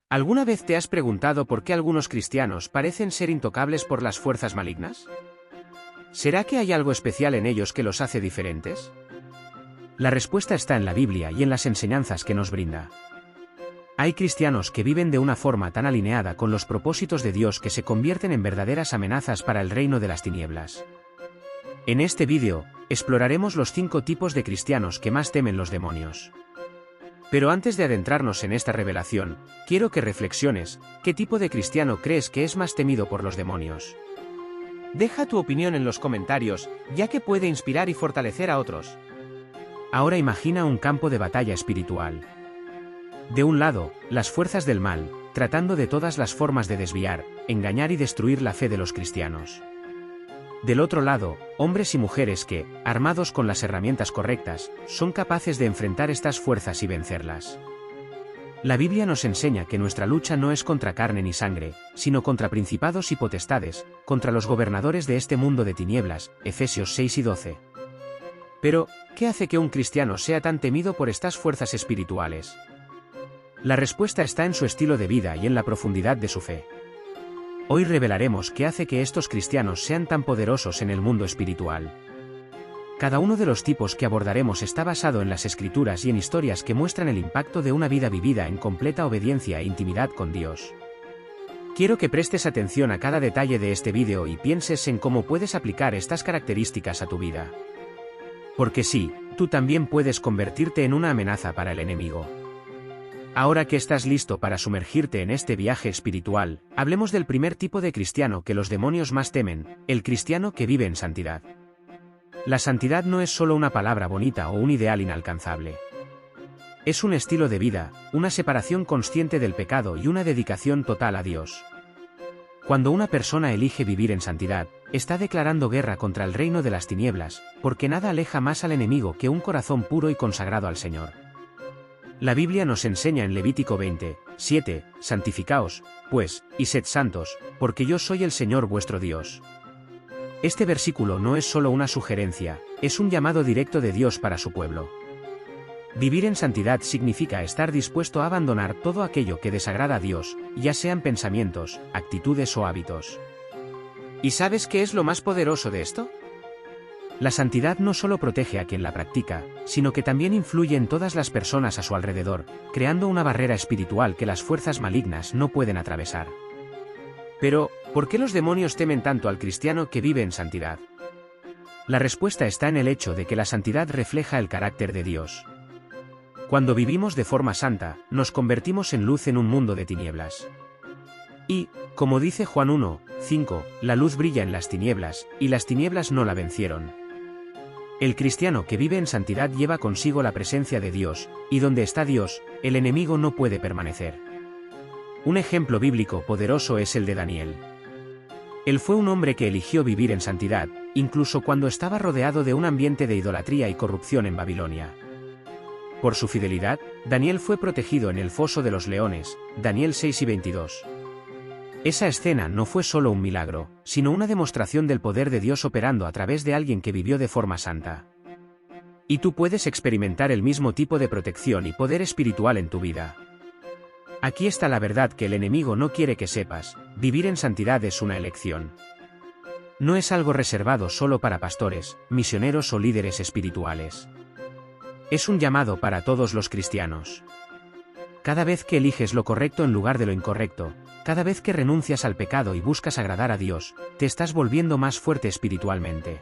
¿Alguna vez te has preguntado por qué algunos cristianos parecen ser intocables por las fuerzas malignas? ¿Será que hay algo especial en ellos que los hace diferentes? La respuesta está en la Biblia y en las enseñanzas que nos brinda. Hay cristianos que viven de una forma tan alineada con los propósitos de Dios que se convierten en verdaderas amenazas para el reino de las tinieblas. En este vídeo, exploraremos los 5 tipos de cristianos que más temen los demonios. Pero antes de adentrarnos en esta revelación, quiero que reflexiones, ¿qué tipo de cristiano crees que es más temido por los demonios? Deja tu opinión en los comentarios, ya que puede inspirar y fortalecer a otros. Ahora imagina un campo de batalla espiritual. De un lado, las fuerzas del mal, tratando de todas las formas de desviar, engañar y destruir la fe de los cristianos. Del otro lado, hombres y mujeres que, armados con las herramientas correctas, son capaces de enfrentar estas fuerzas y vencerlas. La Biblia nos enseña que nuestra lucha no es contra carne ni sangre, sino contra principados y potestades, contra los gobernadores de este mundo de tinieblas, Efesios 6 y 12. Pero, ¿qué hace que un cristiano sea tan temido por estas fuerzas espirituales? La respuesta está en su estilo de vida y en la profundidad de su fe. Hoy revelaremos qué hace que estos cristianos sean tan poderosos en el mundo espiritual. Cada uno de los tipos que abordaremos está basado en las Escrituras y en historias que muestran el impacto de una vida vivida en completa obediencia e intimidad con Dios. Quiero que prestes atención a cada detalle de este vídeo y pienses en cómo puedes aplicar estas características a tu vida. Porque sí, tú también puedes convertirte en una amenaza para el enemigo. Ahora que estás listo para sumergirte en este viaje espiritual, hablemos del primer tipo de cristiano que los demonios más temen, el cristiano que vive en santidad. La santidad no es solo una palabra bonita o un ideal inalcanzable. Es un estilo de vida, una separación consciente del pecado y una dedicación total a Dios. Cuando una persona elige vivir en santidad, está declarando guerra contra el reino de las tinieblas, porque nada aleja más al enemigo que un corazón puro y consagrado al Señor. La Biblia nos enseña en Levítico 20, 7, santificaos, pues, y sed santos, porque yo soy el Señor vuestro Dios. Este versículo no es solo una sugerencia, es un llamado directo de Dios para su pueblo. Vivir en santidad significa estar dispuesto a abandonar todo aquello que desagrada a Dios, ya sean pensamientos, actitudes o hábitos. ¿Y sabes qué es lo más poderoso de esto? La santidad no solo protege a quien la practica, sino que también influye en todas las personas a su alrededor, creando una barrera espiritual que las fuerzas malignas no pueden atravesar. Pero, ¿por qué los demonios temen tanto al cristiano que vive en santidad? La respuesta está en el hecho de que la santidad refleja el carácter de Dios. Cuando vivimos de forma santa, nos convertimos en luz en un mundo de tinieblas. Y, como dice Juan 1, 5, la luz brilla en las tinieblas, y las tinieblas no la vencieron. El cristiano que vive en santidad lleva consigo la presencia de Dios, y donde está Dios, el enemigo no puede permanecer. Un ejemplo bíblico poderoso es el de Daniel. Él fue un hombre que eligió vivir en santidad, incluso cuando estaba rodeado de un ambiente de idolatría y corrupción en Babilonia. Por su fidelidad, Daniel fue protegido en el foso de los leones, Daniel 6 y 22. Esa escena no fue solo un milagro, sino una demostración del poder de Dios operando a través de alguien que vivió de forma santa. Y tú puedes experimentar el mismo tipo de protección y poder espiritual en tu vida. Aquí está la verdad que el enemigo no quiere que sepas: vivir en santidad es una elección. No es algo reservado solo para pastores, misioneros o líderes espirituales. Es un llamado para todos los cristianos. Cada vez que eliges lo correcto en lugar de lo incorrecto, cada vez que renuncias al pecado y buscas agradar a Dios, te estás volviendo más fuerte espiritualmente.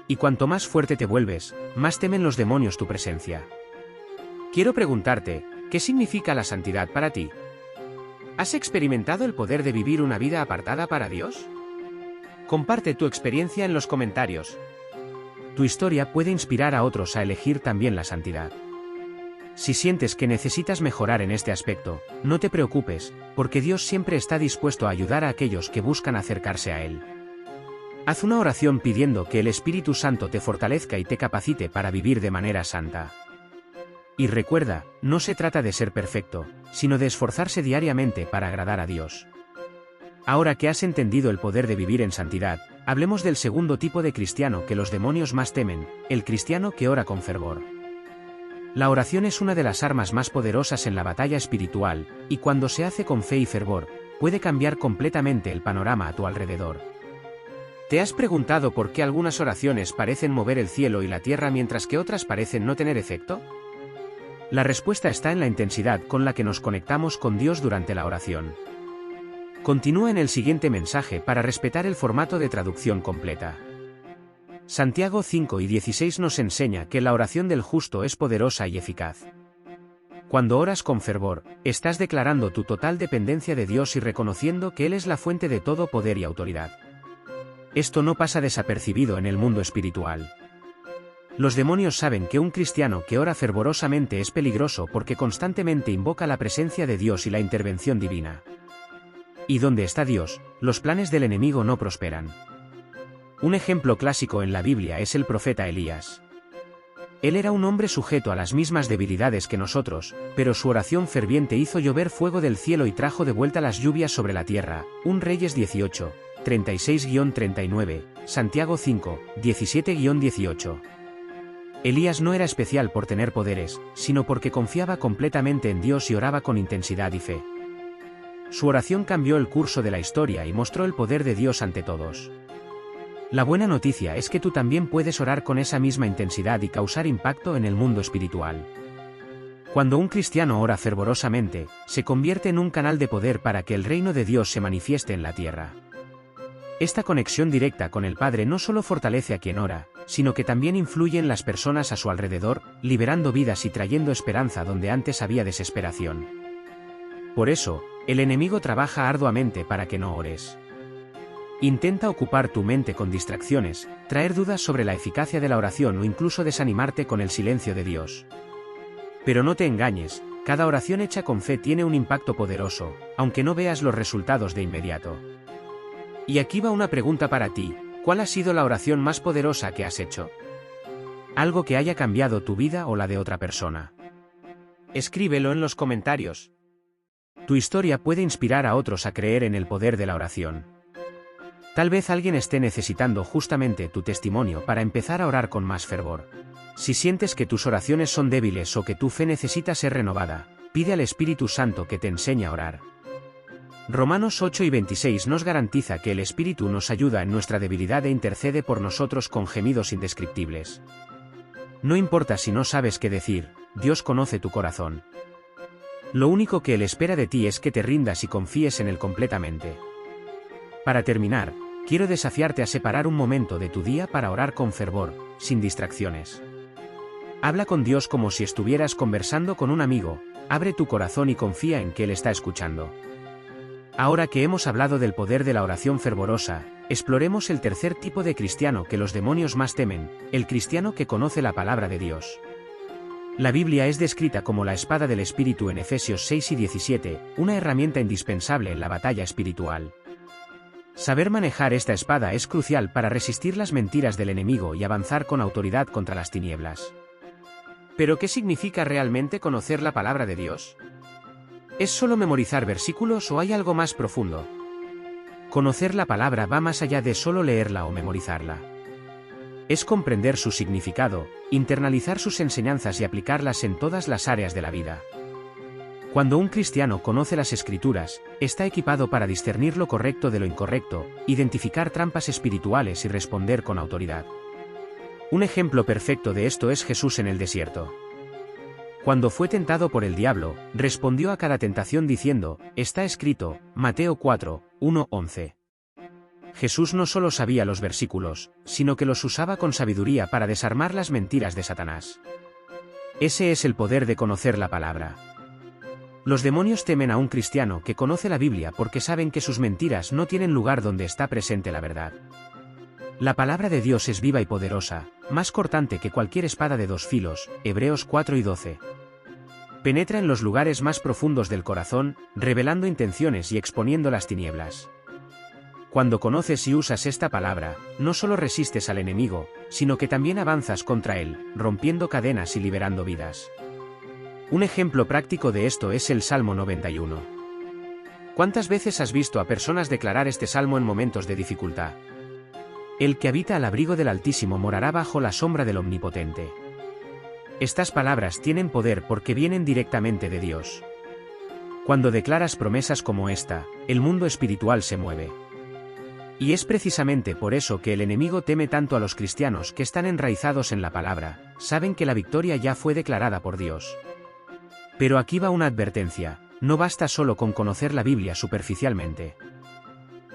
Y cuanto más fuerte te vuelves, más temen los demonios tu presencia. Quiero preguntarte, ¿qué significa la santidad para ti? ¿Has experimentado el poder de vivir una vida apartada para Dios? Comparte tu experiencia en los comentarios. Tu historia puede inspirar a otros a elegir también la santidad. Si sientes que necesitas mejorar en este aspecto, no te preocupes, porque Dios siempre está dispuesto a ayudar a aquellos que buscan acercarse a Él. Haz una oración pidiendo que el Espíritu Santo te fortalezca y te capacite para vivir de manera santa. Y recuerda, no se trata de ser perfecto, sino de esforzarse diariamente para agradar a Dios. Ahora que has entendido el poder de vivir en santidad, hablemos del segundo tipo de cristiano que los demonios más temen, el cristiano que ora con fervor. La oración es una de las armas más poderosas en la batalla espiritual, y cuando se hace con fe y fervor, puede cambiar completamente el panorama a tu alrededor. ¿Te has preguntado por qué algunas oraciones parecen mover el cielo y la tierra mientras que otras parecen no tener efecto? La respuesta está en la intensidad con la que nos conectamos con Dios durante la oración. Continúa en el siguiente mensaje para respetar el formato de traducción completa. Santiago 5 y 16 nos enseña que la oración del justo es poderosa y eficaz. Cuando oras con fervor, estás declarando tu total dependencia de Dios y reconociendo que Él es la fuente de todo poder y autoridad. Esto no pasa desapercibido en el mundo espiritual. Los demonios saben que un cristiano que ora fervorosamente es peligroso porque constantemente invoca la presencia de Dios y la intervención divina. Y donde está Dios, los planes del enemigo no prosperan. Un ejemplo clásico en la Biblia es el profeta Elías. Él era un hombre sujeto a las mismas debilidades que nosotros, pero su oración ferviente hizo llover fuego del cielo y trajo de vuelta las lluvias sobre la tierra. 1 Reyes 18, 36-39, Santiago 5, 17-18. Elías no era especial por tener poderes, sino porque confiaba completamente en Dios y oraba con intensidad y fe. Su oración cambió el curso de la historia y mostró el poder de Dios ante todos. La buena noticia es que tú también puedes orar con esa misma intensidad y causar impacto en el mundo espiritual. Cuando un cristiano ora fervorosamente, se convierte en un canal de poder para que el reino de Dios se manifieste en la tierra. Esta conexión directa con el Padre no solo fortalece a quien ora, sino que también influye en las personas a su alrededor, liberando vidas y trayendo esperanza donde antes había desesperación. Por eso, el enemigo trabaja arduamente para que no ores. Intenta ocupar tu mente con distracciones, traer dudas sobre la eficacia de la oración o incluso desanimarte con el silencio de Dios. Pero no te engañes, cada oración hecha con fe tiene un impacto poderoso, aunque no veas los resultados de inmediato. Y aquí va una pregunta para ti: ¿cuál ha sido la oración más poderosa que has hecho? ¿Algo que haya cambiado tu vida o la de otra persona? Escríbelo en los comentarios. Tu historia puede inspirar a otros a creer en el poder de la oración. Tal vez alguien esté necesitando justamente tu testimonio para empezar a orar con más fervor. Si sientes que tus oraciones son débiles o que tu fe necesita ser renovada, pide al Espíritu Santo que te enseñe a orar. Romanos 8 y 26 nos garantiza que el Espíritu nos ayuda en nuestra debilidad e intercede por nosotros con gemidos indescriptibles. No importa si no sabes qué decir, Dios conoce tu corazón. Lo único que Él espera de ti es que te rindas y confíes en Él completamente. Para terminar, quiero desafiarte a separar un momento de tu día para orar con fervor, sin distracciones. Habla con Dios como si estuvieras conversando con un amigo, abre tu corazón y confía en que Él está escuchando. Ahora que hemos hablado del poder de la oración fervorosa, exploremos el tercer tipo de cristiano que los demonios más temen, el cristiano que conoce la palabra de Dios. La Biblia es descrita como la espada del Espíritu en Efesios 6 y 17, una herramienta indispensable en la batalla espiritual. Saber manejar esta espada es crucial para resistir las mentiras del enemigo y avanzar con autoridad contra las tinieblas. ¿Pero qué significa realmente conocer la palabra de Dios? ¿Es solo memorizar versículos o hay algo más profundo? Conocer la palabra va más allá de solo leerla o memorizarla. Es comprender su significado, internalizar sus enseñanzas y aplicarlas en todas las áreas de la vida. Cuando un cristiano conoce las Escrituras, está equipado para discernir lo correcto de lo incorrecto, identificar trampas espirituales y responder con autoridad. Un ejemplo perfecto de esto es Jesús en el desierto. Cuando fue tentado por el diablo, respondió a cada tentación diciendo: está escrito, Mateo 4, 1-11. Jesús no solo sabía los versículos, sino que los usaba con sabiduría para desarmar las mentiras de Satanás. Ese es el poder de conocer la palabra. Los demonios temen a un cristiano que conoce la Biblia porque saben que sus mentiras no tienen lugar donde está presente la verdad. La palabra de Dios es viva y poderosa, más cortante que cualquier espada de dos filos, Hebreos 4 y 12. Penetra en los lugares más profundos del corazón, revelando intenciones y exponiendo las tinieblas. Cuando conoces y usas esta palabra, no solo resistes al enemigo, sino que también avanzas contra él, rompiendo cadenas y liberando vidas. Un ejemplo práctico de esto es el Salmo 91. ¿Cuántas veces has visto a personas declarar este salmo en momentos de dificultad? El que habita al abrigo del Altísimo morará bajo la sombra del Omnipotente. Estas palabras tienen poder porque vienen directamente de Dios. Cuando declaras promesas como esta, el mundo espiritual se mueve. Y es precisamente por eso que el enemigo teme tanto a los cristianos que están enraizados en la palabra, saben que la victoria ya fue declarada por Dios. Pero aquí va una advertencia, no basta solo con conocer la Biblia superficialmente.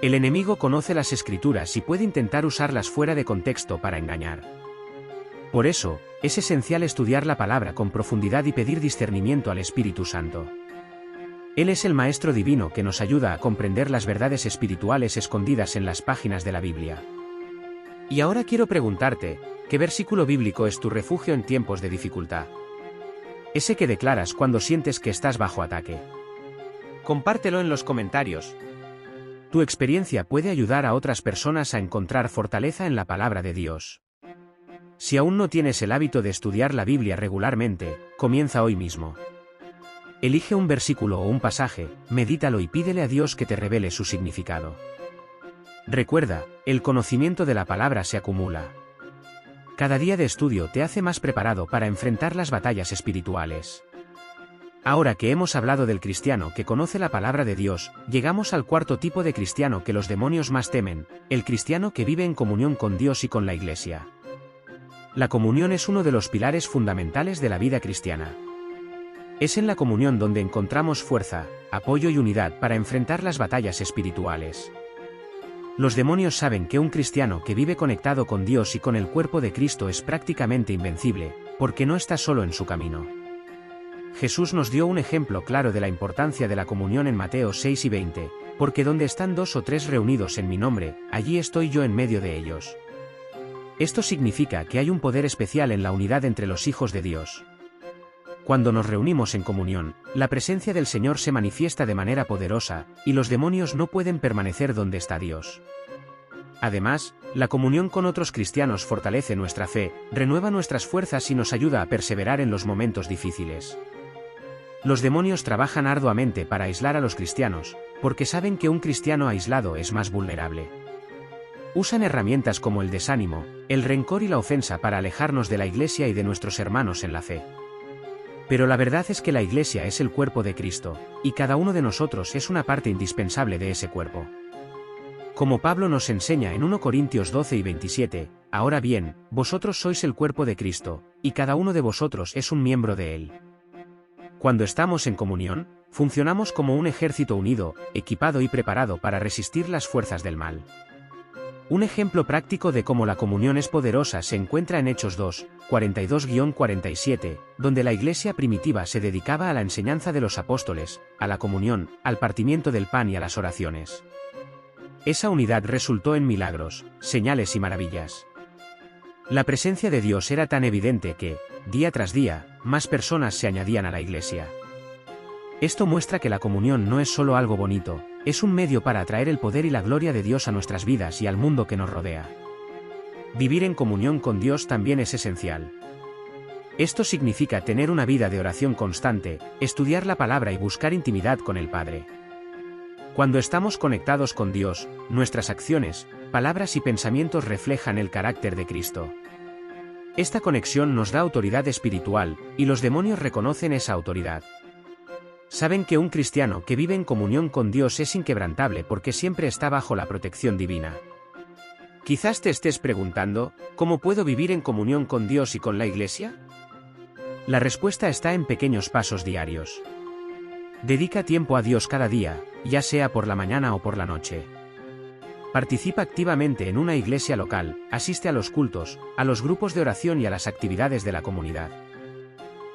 El enemigo conoce las Escrituras y puede intentar usarlas fuera de contexto para engañar. Por eso, es esencial estudiar la palabra con profundidad y pedir discernimiento al Espíritu Santo. Él es el Maestro Divino que nos ayuda a comprender las verdades espirituales escondidas en las páginas de la Biblia. Y ahora quiero preguntarte, ¿qué versículo bíblico es tu refugio en tiempos de dificultad? Ese que declaras cuando sientes que estás bajo ataque. Compártelo en los comentarios. Tu experiencia puede ayudar a otras personas a encontrar fortaleza en la palabra de Dios. Si aún no tienes el hábito de estudiar la Biblia regularmente, comienza hoy mismo. Elige un versículo o un pasaje, medítalo y pídele a Dios que te revele su significado. Recuerda, el conocimiento de la palabra se acumula. Cada día de estudio te hace más preparado para enfrentar las batallas espirituales. Ahora que hemos hablado del cristiano que conoce la palabra de Dios, llegamos al cuarto tipo de cristiano que los demonios más temen, el cristiano que vive en comunión con Dios y con la Iglesia. La comunión es uno de los pilares fundamentales de la vida cristiana. Es en la comunión donde encontramos fuerza, apoyo y unidad para enfrentar las batallas espirituales. Los demonios saben que un cristiano que vive conectado con Dios y con el cuerpo de Cristo es prácticamente invencible, porque no está solo en su camino. Jesús nos dio un ejemplo claro de la importancia de la comunión en Mateo 6 y 20, porque donde están 2 o 3 reunidos en mi nombre, allí estoy yo en medio de ellos. Esto significa que hay un poder especial en la unidad entre los hijos de Dios. Cuando nos reunimos en comunión, la presencia del Señor se manifiesta de manera poderosa, y los demonios no pueden permanecer donde está Dios. Además, la comunión con otros cristianos fortalece nuestra fe, renueva nuestras fuerzas y nos ayuda a perseverar en los momentos difíciles. Los demonios trabajan arduamente para aislar a los cristianos, porque saben que un cristiano aislado es más vulnerable. Usan herramientas como el desánimo, el rencor y la ofensa para alejarnos de la Iglesia y de nuestros hermanos en la fe. Pero la verdad es que la Iglesia es el cuerpo de Cristo, y cada uno de nosotros es una parte indispensable de ese cuerpo. Como Pablo nos enseña en 1 Corintios 12 y 27, ahora bien, vosotros sois el cuerpo de Cristo, y cada uno de vosotros es un miembro de él. Cuando estamos en comunión, funcionamos como un ejército unido, equipado y preparado para resistir las fuerzas del mal. Un ejemplo práctico de cómo la comunión es poderosa se encuentra en Hechos 2, 42-47, donde la iglesia primitiva se dedicaba a la enseñanza de los apóstoles, a la comunión, al partimiento del pan y a las oraciones. Esa unidad resultó en milagros, señales y maravillas. La presencia de Dios era tan evidente que, día tras día, más personas se añadían a la iglesia. Esto muestra que la comunión no es solo algo bonito, es un medio para atraer el poder y la gloria de Dios a nuestras vidas y al mundo que nos rodea. Vivir en comunión con Dios también es esencial. Esto significa tener una vida de oración constante, estudiar la palabra y buscar intimidad con el Padre. Cuando estamos conectados con Dios, nuestras acciones, palabras y pensamientos reflejan el carácter de Cristo. Esta conexión nos da autoridad espiritual, y los demonios reconocen esa autoridad. Saben que un cristiano que vive en comunión con Dios es inquebrantable porque siempre está bajo la protección divina. Quizás te estés preguntando, ¿cómo puedo vivir en comunión con Dios y con la Iglesia? La respuesta está en pequeños pasos diarios. Dedica tiempo a Dios cada día, ya sea por la mañana o por la noche. Participa activamente en una iglesia local, asiste a los cultos, a los grupos de oración y a las actividades de la comunidad.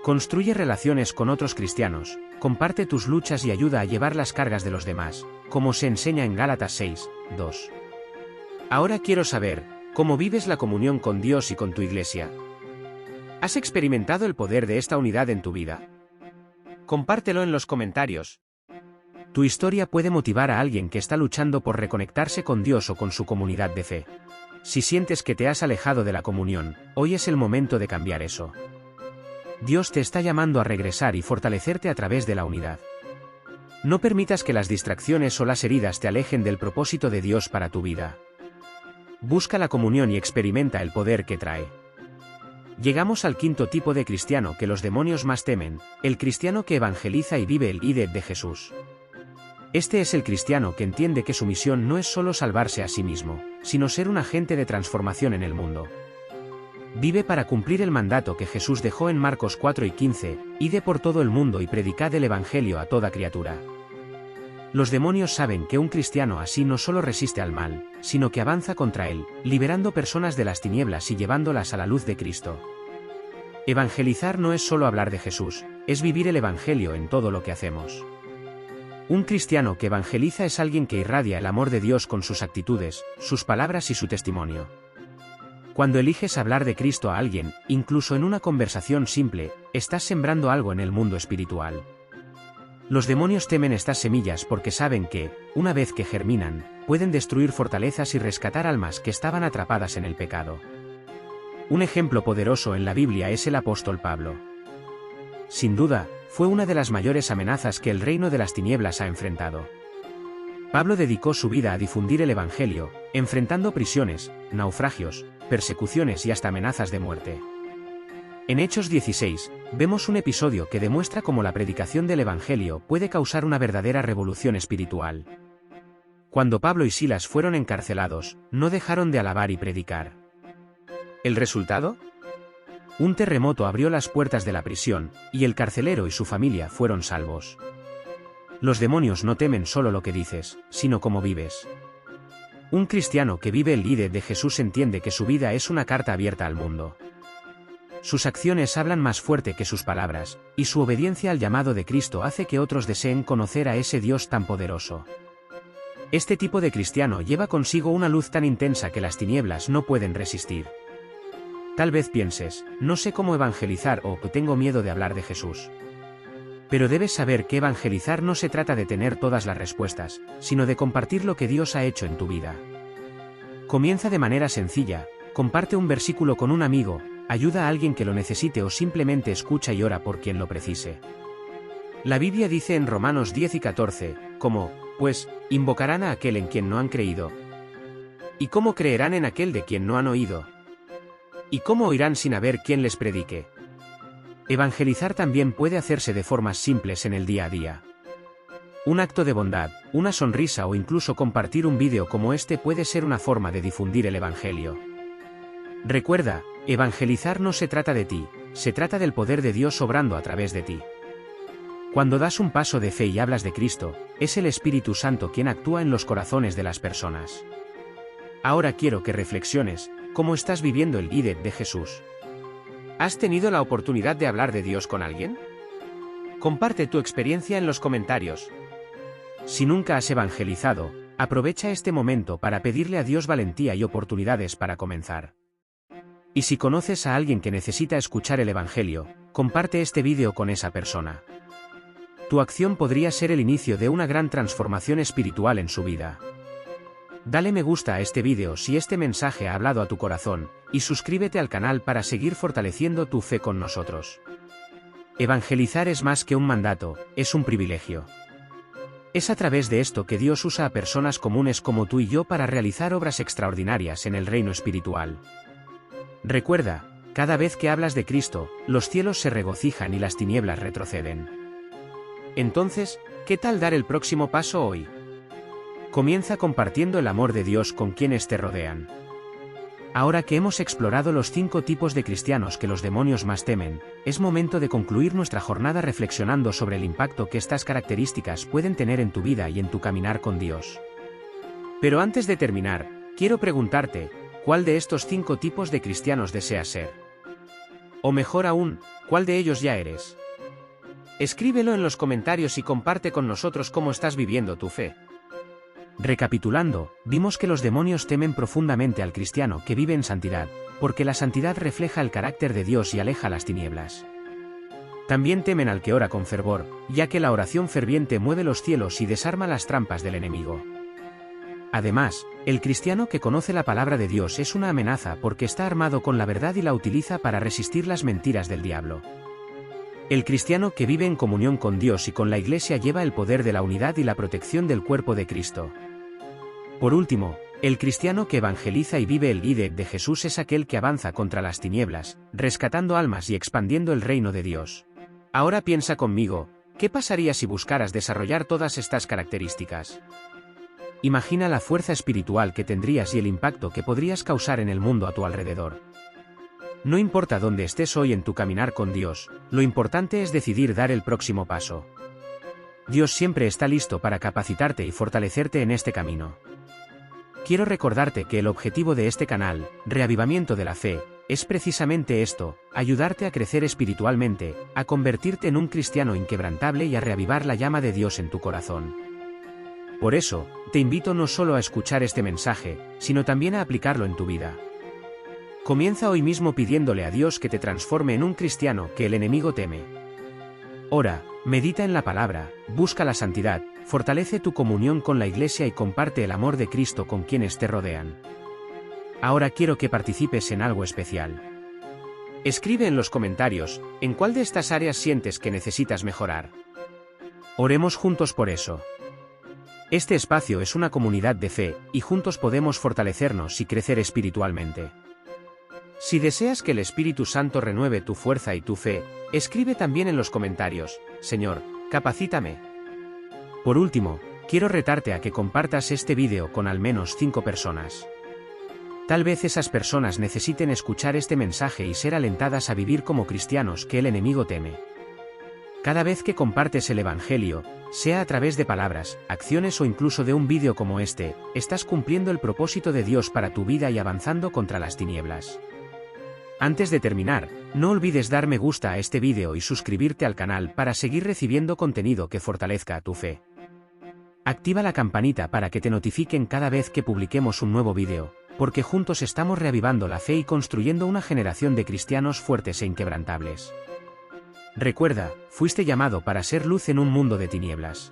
Construye relaciones con otros cristianos, comparte tus luchas y ayuda a llevar las cargas de los demás, como se enseña en Gálatas 6, 2. Ahora quiero saber, ¿cómo vives la comunión con Dios y con tu iglesia? ¿Has experimentado el poder de esta unidad en tu vida? Compártelo en los comentarios. Tu historia puede motivar a alguien que está luchando por reconectarse con Dios o con su comunidad de fe. Si sientes que te has alejado de la comunión, hoy es el momento de cambiar eso. Dios te está llamando a regresar y fortalecerte a través de la unidad. No permitas que las distracciones o las heridas te alejen del propósito de Dios para tu vida. Busca la comunión y experimenta el poder que trae. Llegamos al quinto tipo de cristiano que los demonios más temen, el cristiano que evangeliza y vive el ID de Jesús. Este es el cristiano que entiende que su misión no es solo salvarse a sí mismo, sino ser un agente de transformación en el mundo. Vive para cumplir el mandato que Jesús dejó en Marcos 4 y 15, id por todo el mundo y predicad el evangelio a toda criatura. Los demonios saben que un cristiano así no solo resiste al mal, sino que avanza contra él, liberando personas de las tinieblas y llevándolas a la luz de Cristo. Evangelizar no es solo hablar de Jesús, es vivir el evangelio en todo lo que hacemos. Un cristiano que evangeliza es alguien que irradia el amor de Dios con sus actitudes, sus palabras y su testimonio. Cuando eliges hablar de Cristo a alguien, incluso en una conversación simple, estás sembrando algo en el mundo espiritual. Los demonios temen estas semillas porque saben que, una vez que germinan, pueden destruir fortalezas y rescatar almas que estaban atrapadas en el pecado. Un ejemplo poderoso en la Biblia es el apóstol Pablo. Sin duda, fue una de las mayores amenazas que el reino de las tinieblas ha enfrentado. Pablo dedicó su vida a difundir el evangelio, enfrentando prisiones, naufragios, persecuciones y hasta amenazas de muerte. En Hechos 16, vemos un episodio que demuestra cómo la predicación del evangelio puede causar una verdadera revolución espiritual. Cuando Pablo y Silas fueron encarcelados, no dejaron de alabar y predicar. ¿El resultado? Un terremoto abrió las puertas de la prisión, y el carcelero y su familia fueron salvos. Los demonios no temen solo lo que dices, sino cómo vives. Un cristiano que vive el ID de Jesús entiende que su vida es una carta abierta al mundo. Sus acciones hablan más fuerte que sus palabras, y su obediencia al llamado de Cristo hace que otros deseen conocer a ese Dios tan poderoso. Este tipo de cristiano lleva consigo una luz tan intensa que las tinieblas no pueden resistir. Tal vez pienses, no sé cómo evangelizar o tengo miedo de hablar de Jesús. Pero debes saber que evangelizar no se trata de tener todas las respuestas, sino de compartir lo que Dios ha hecho en tu vida. Comienza de manera sencilla, comparte un versículo con un amigo, ayuda a alguien que lo necesite o simplemente escucha y ora por quien lo precise. La Biblia dice en Romanos 10 y 14, pues, invocarán a aquel en quien no han creído. ¿Y cómo creerán en aquel de quien no han oído? ¿Y cómo oirán sin haber quien les predique? Evangelizar también puede hacerse de formas simples en el día a día. Un acto de bondad, una sonrisa o incluso compartir un vídeo como este puede ser una forma de difundir el evangelio. Recuerda, evangelizar no se trata de ti, se trata del poder de Dios obrando a través de ti. Cuando das un paso de fe y hablas de Cristo, es el Espíritu Santo quien actúa en los corazones de las personas. Ahora quiero que reflexiones, ¿cómo estás viviendo el ID de Jesús? ¿Has tenido la oportunidad de hablar de Dios con alguien? Comparte tu experiencia en los comentarios. Si nunca has evangelizado, aprovecha este momento para pedirle a Dios valentía y oportunidades para comenzar. Y si conoces a alguien que necesita escuchar el evangelio, comparte este vídeo con esa persona. Tu acción podría ser el inicio de una gran transformación espiritual en su vida. Dale me gusta a este vídeo si este mensaje ha hablado a tu corazón, y suscríbete al canal para seguir fortaleciendo tu fe con nosotros. Evangelizar es más que un mandato, es un privilegio. Es a través de esto que Dios usa a personas comunes como tú y yo para realizar obras extraordinarias en el reino espiritual. Recuerda, cada vez que hablas de Cristo, los cielos se regocijan y las tinieblas retroceden. Entonces, ¿qué tal dar el próximo paso hoy? Comienza compartiendo el amor de Dios con quienes te rodean. Ahora que hemos explorado los 5 tipos de cristianos que los demonios más temen, es momento de concluir nuestra jornada reflexionando sobre el impacto que estas características pueden tener en tu vida y en tu caminar con Dios. Pero antes de terminar, quiero preguntarte, ¿cuál de estos 5 tipos de cristianos deseas ser? O mejor aún, ¿cuál de ellos ya eres? Escríbelo en los comentarios y comparte con nosotros cómo estás viviendo tu fe. Recapitulando, vimos que los demonios temen profundamente al cristiano que vive en santidad, porque la santidad refleja el carácter de Dios y aleja las tinieblas. También temen al que ora con fervor, ya que la oración ferviente mueve los cielos y desarma las trampas del enemigo. Además, el cristiano que conoce la palabra de Dios es una amenaza porque está armado con la verdad y la utiliza para resistir las mentiras del diablo. El cristiano que vive en comunión con Dios y con la Iglesia lleva el poder de la unidad y la protección del cuerpo de Cristo. Por último, El cristiano que evangeliza y vive el ID de Jesús es aquel que avanza contra las tinieblas, rescatando almas y expandiendo el reino de Dios. Ahora piensa conmigo, ¿qué pasaría si buscaras desarrollar todas estas características? Imagina la fuerza espiritual que tendrías y el impacto que podrías causar en el mundo a tu alrededor. No importa dónde estés hoy en tu caminar con Dios, lo importante es decidir dar el próximo paso. Dios siempre está listo para capacitarte y fortalecerte en este camino. Quiero recordarte que el objetivo de este canal, Reavivamiento de la Fe, es precisamente esto, ayudarte a crecer espiritualmente, a convertirte en un cristiano inquebrantable y a reavivar la llama de Dios en tu corazón. Por eso, te invito no solo a escuchar este mensaje, sino también a aplicarlo en tu vida. Comienza hoy mismo pidiéndole a Dios que te transforme en un cristiano que el enemigo teme. Ora, medita en la palabra, busca la santidad, fortalece tu comunión con la Iglesia y comparte el amor de Cristo con quienes te rodean. Ahora quiero que participes en algo especial. Escribe en los comentarios, ¿en cuál de estas áreas sientes que necesitas mejorar? Oremos juntos por eso. Este espacio es una comunidad de fe, y juntos podemos fortalecernos y crecer espiritualmente. Si deseas que el Espíritu Santo renueve tu fuerza y tu fe, escribe también en los comentarios, Señor, capacítame. Por último, quiero retarte a que compartas este vídeo con al menos 5 personas. Tal vez esas personas necesiten escuchar este mensaje y ser alentadas a vivir como cristianos que el enemigo teme. Cada vez que compartes el Evangelio, sea a través de palabras, acciones o incluso de un vídeo como este, estás cumpliendo el propósito de Dios para tu vida y avanzando contra las tinieblas. Antes de terminar, no olvides dar me gusta a este vídeo y suscribirte al canal para seguir recibiendo contenido que fortalezca tu fe. Activa la campanita para que te notifiquen cada vez que publiquemos un nuevo vídeo, porque juntos estamos reavivando la fe y construyendo una generación de cristianos fuertes e inquebrantables. Recuerda, fuiste llamado para ser luz en un mundo de tinieblas.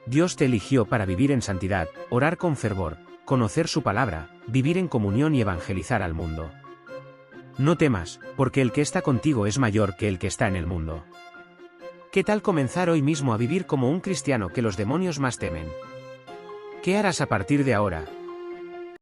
Dios te eligió para vivir en santidad, orar con fervor, conocer su palabra, vivir en comunión y evangelizar al mundo. No temas, porque el que está contigo es mayor que el que está en el mundo. ¿Qué tal comenzar hoy mismo a vivir como un cristiano que los demonios más temen? ¿Qué harás a partir de ahora,